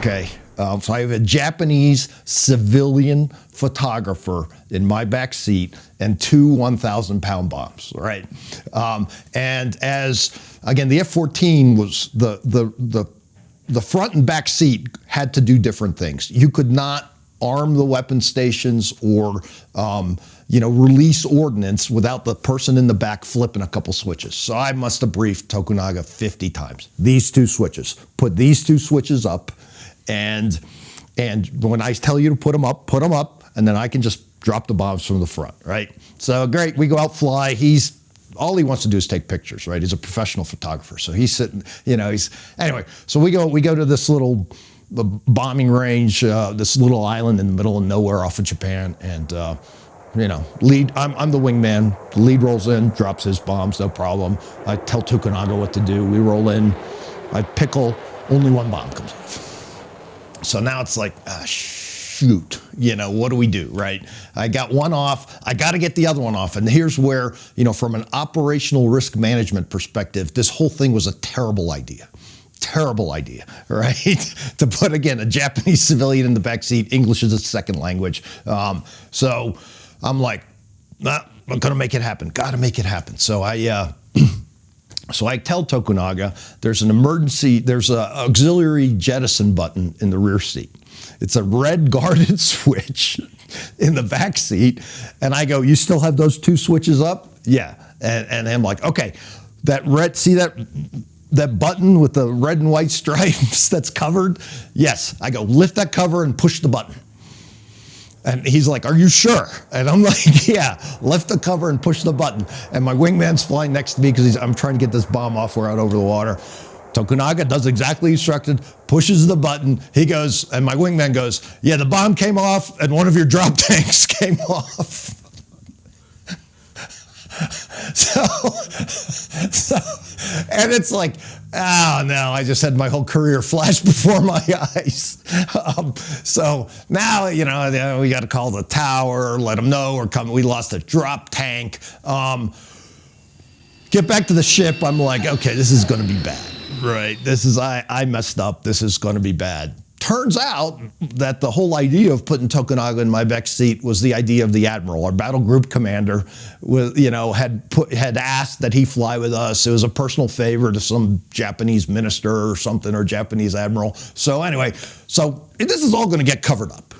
Okay. So I have a Japanese civilian photographer in my back seat and two 1,000-pound bombs, right? And as, again, the F-14 was the front and back seat had to do different things. You could not arm the weapon stations or, release ordnance without the person in the back flipping a couple switches. So I must have briefed Tokunaga 50 times. These two switches, put these two switches up, and when I tell you to put them up, and then I can just drop the bombs from the front, right? So great, we go out, fly. All he wants to do is take pictures, right? He's a professional photographer. So he's sitting, anyway, so we go to this little bombing range, this little island in the middle of nowhere off of Japan, and lead, I'm the wingman. The lead rolls in, drops his bombs, no problem. I tell Tokunaga what to do. We roll in, I pickle, only one bomb comes off. So now it's like, shoot, what do we do, right? I got one off, I got to get the other one off. And here's where, from an operational risk management perspective, this whole thing was a terrible idea. Terrible idea, right? To put, again, a Japanese civilian in the backseat, English is a second language. So I'm like, nah, I'm going to make it happen. Got to make it happen. So So I tell Tokunaga, there's an auxiliary jettison button in the rear seat. It's a red guarded switch in the back seat. And I go, you still have those two switches up? Yeah. And I'm like, okay, see that button with the red and white stripes that's covered? Yes. I go, lift that cover and push the button. And he's like, are you sure? And I'm like, yeah, lift the cover and push the button. And my wingman's flying next to me because I'm trying to get this bomb off. We're out over the water. Tokunaga does exactly instructed, pushes the button. He goes, and my wingman goes, yeah, the bomb came off and one of your drop tanks came off. And it's like, oh no, I just had my whole career flash before my eyes. So now, we got to call the tower, let them know we're coming. We lost a drop tank. Get back to the ship. I'm like, okay, this is going to be bad, right? I messed up. This is going to be bad. Turns out that the whole idea of putting Tokunaga in my back seat was the idea of the admiral, our battle group commander, had asked that he fly with us. It was a personal favor to some Japanese minister or something, or Japanese admiral. So anyway, this is all going to get covered up,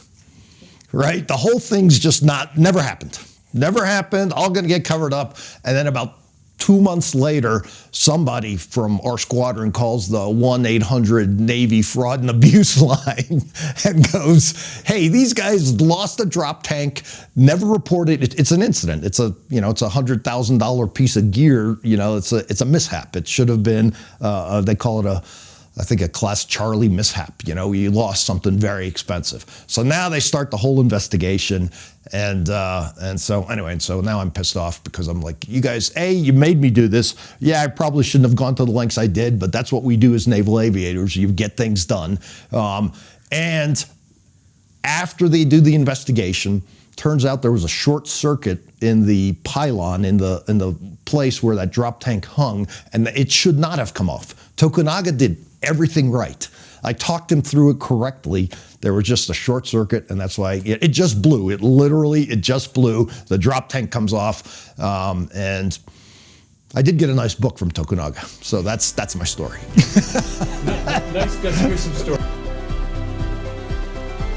right? The whole thing's just never happened. Never happened, all going to get covered up. And then about 2 months later, somebody from our squadron calls the 1-800 Navy fraud and abuse line and goes, hey, these guys lost a drop tank, never reported it. It's an incident. It's a $100,000 piece of gear. It's a mishap. It should have been, they call it a Class Charlie mishap. You lost something very expensive. So now they start the whole investigation. And so now I'm pissed off because I'm like, you guys, you made me do this. Yeah, I probably shouldn't have gone to the lengths I did, but that's what we do as naval aviators. You get things done. And after they do the investigation, turns out there was a short circuit in the pylon, in the place where that drop tank hung, and it should not have come off. Tokunaga did everything right. I talked him through it correctly. There was just a short circuit, and that's why it just blew. It just blew. The drop tank comes off, and I did get a nice book from Tokunaga. So that's my story. Nice. Let's hear some stories.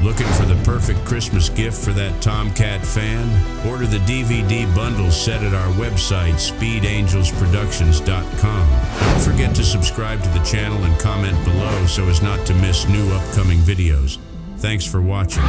Looking for the perfect Christmas gift for that Tomcat fan? Order the DVD bundles set at our website, speedangelsproductions.com. Don't forget to subscribe to the channel and comment below so as not to miss new upcoming videos. Thanks for watching.